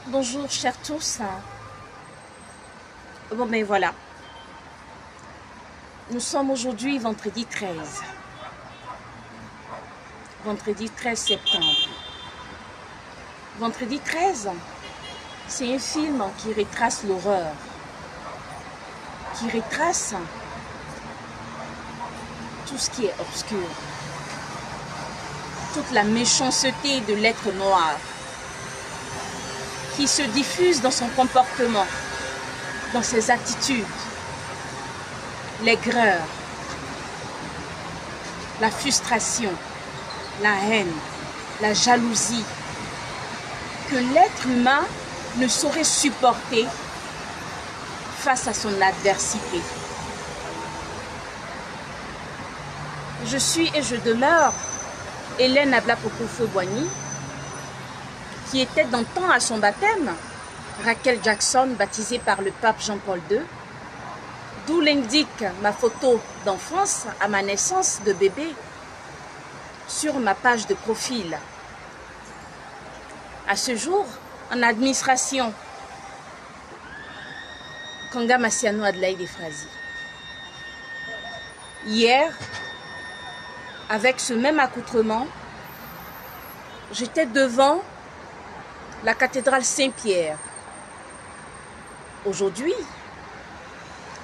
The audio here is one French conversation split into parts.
Bonjour chers tous. Bon ben voilà, nous sommes aujourd'hui vendredi 13. Vendredi 13 septembre. Vendredi 13, c'est un film qui retrace l'horreur, qui retrace tout ce qui est obscur, toute la méchanceté de l'être noir, qui se diffuse dans son comportement, dans ses attitudes, l'aigreur, la frustration, la haine, la jalousie, que l'être humain ne saurait supporter face à son adversité. Je suis et je demeure Hélène Ablapoko-Feu-Boigny, qui était d'antan à son baptême, Raquel Jackson, baptisée par le pape Jean-Paul II, d'où l'indique ma photo d'enfance à ma naissance de bébé sur ma page de profil. À ce jour, en administration, Kanga Massiano Adelaide Efrazi. Hier, avec ce même accoutrement, j'étais devant la cathédrale Saint-Pierre. Aujourd'hui,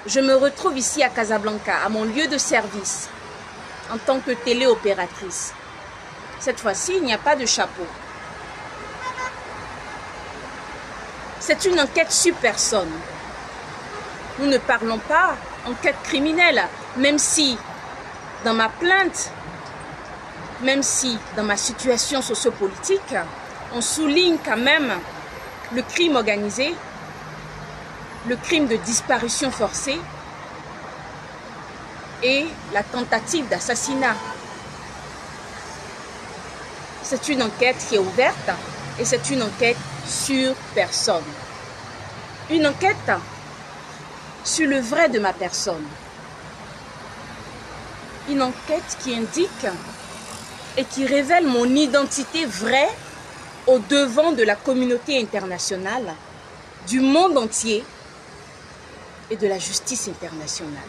je me retrouve ici à Casablanca, à mon lieu de service, en tant que téléopératrice. Cette fois-ci, il n'y a pas de chapeau. C'est une enquête sur personne. Nous ne parlons pas enquête criminelle, même si dans ma plainte, même si dans ma situation sociopolitique, on souligne quand même le crime organisé, le crime de disparition forcée et la tentative d'assassinat. C'est une enquête qui est ouverte et c'est une enquête sur personne. Une enquête sur le vrai de ma personne. Une enquête qui indique et qui révèle mon identité vraie au devant de la communauté internationale, du monde entier et de la justice internationale.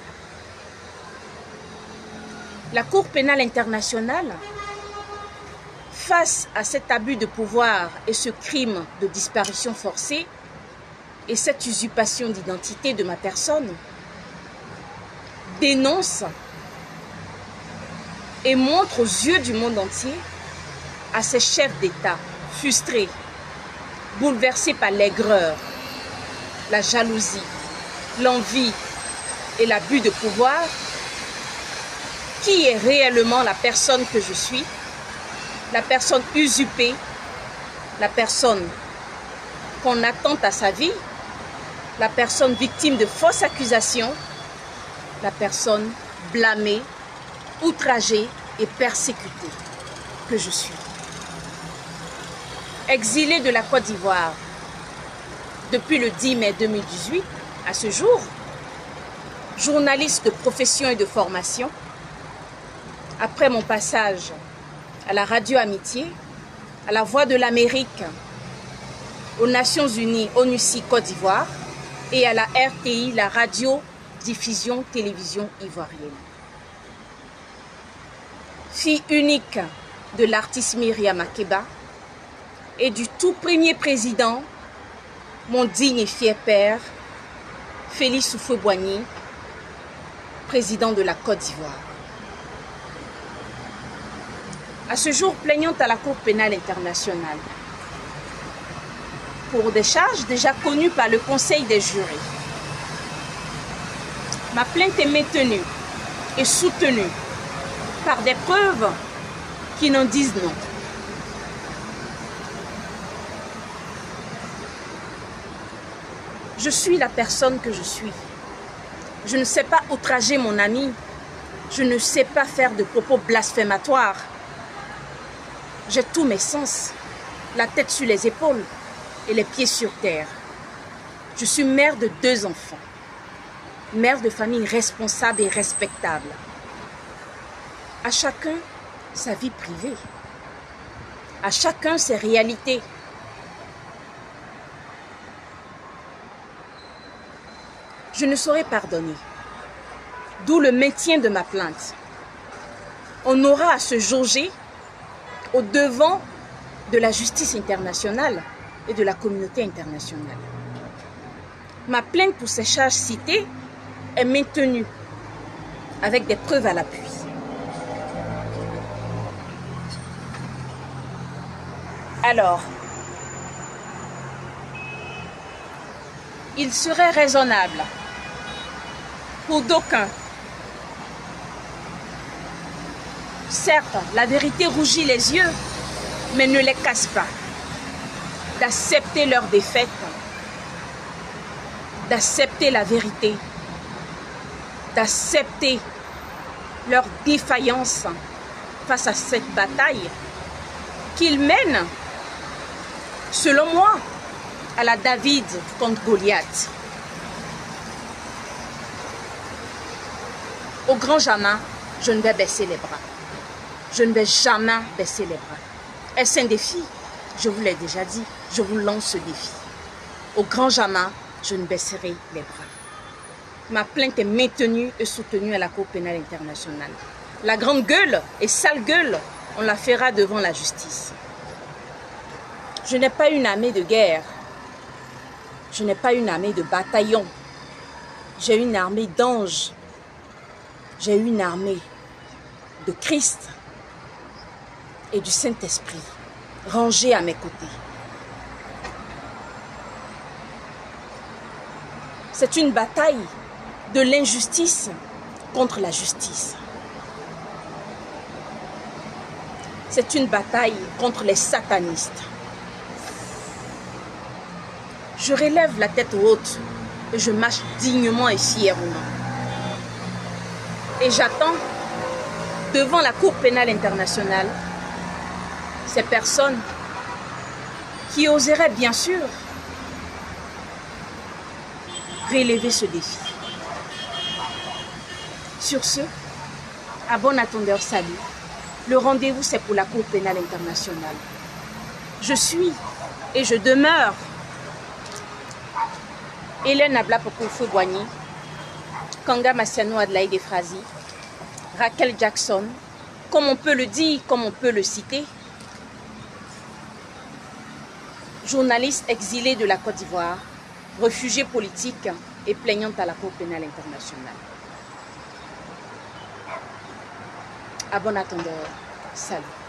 La Cour pénale internationale, face à cet abus de pouvoir et ce crime de disparition forcée et cette usurpation d'identité de ma personne, dénonce et montre aux yeux du monde entier à ces chefs d'État frustrés, bouleversés par l'aigreur, la jalousie, l'envie et l'abus de pouvoir, qui est réellement la personne que je suis, la personne usurpée, la personne qu'on attente à sa vie, la personne victime de fausses accusations, la personne blâmée, outragée et persécutée que je suis. Exilée de la Côte d'Ivoire depuis le 10 mai 2018 à ce jour, journaliste de profession et de formation, après mon passage à la radio Amitié, à la Voix de l'Amérique, aux Nations Unies, ONUCI Côte d'Ivoire et à la RTI, la radio-diffusion télévision ivoirienne. Fille unique de l'artiste Myriam Makeba et du tout premier président, mon digne et fier père, Félix Houphouët-Boigny, président de la Côte d'Ivoire. À ce jour, plaignante à la Cour pénale internationale pour des charges déjà connues par le Conseil des jurés. Ma plainte est maintenue et soutenue par des preuves qui n'en disent non. Je suis la personne que je suis. Je ne sais pas outrager mon ami. Je ne sais pas faire de propos blasphématoires. J'ai tous mes sens, la tête sur les épaules et les pieds sur terre. Je suis mère de 2 enfants, mère de famille responsable et respectable. À chacun sa vie privée, à chacun ses réalités. je ne saurais pardonner. D'où le maintien de ma plainte. On aura à se jauger au devant de la justice internationale et de la communauté internationale. Ma plainte pour ces charges citées est maintenue avec des preuves à l'appui. Alors, il serait raisonnable pour d'aucuns. Certes, la vérité rougit les yeux, mais ne les casse pas. D'accepter leur défaite, d'accepter la vérité, d'accepter leur défaillance face à cette bataille qu'ils mènent, selon moi, à la David contre Goliath. Au grand jamais, je ne vais baisser les bras. Je ne vais jamais baisser les bras. Est-ce un défi? Je vous l'ai déjà dit, je vous lance ce défi. Au grand jamais, je ne baisserai les bras. Ma plainte est maintenue et soutenue à la Cour pénale internationale. La grande gueule et sale gueule, on la fera devant la justice. Je n'ai pas une armée de guerre. Je n'ai pas une armée de bataillons. J'ai une armée d'anges. J'ai une armée de Christ et du Saint-Esprit rangés à mes côtés. C'est une bataille de l'injustice contre la justice. C'est une bataille contre les satanistes. Je relève la tête haute et je marche dignement et fièrement. Et j'attends devant la Cour pénale internationale ces personnes qui oseraient bien sûr relever ce défi. Sur ce, à bon attendeur, salut. Le rendez-vous, c'est pour la Cour pénale internationale. Je suis et je demeure Hélène Abla-Pokoufou-Boigny, Kanga Massiano Adelaide Efrazi, Raquel Jackson, comme on peut le dire, comme on peut le citer, journaliste exilée de la Côte d'Ivoire, réfugiée politique et plaignante à la Cour pénale internationale. À bon attendeur, salut.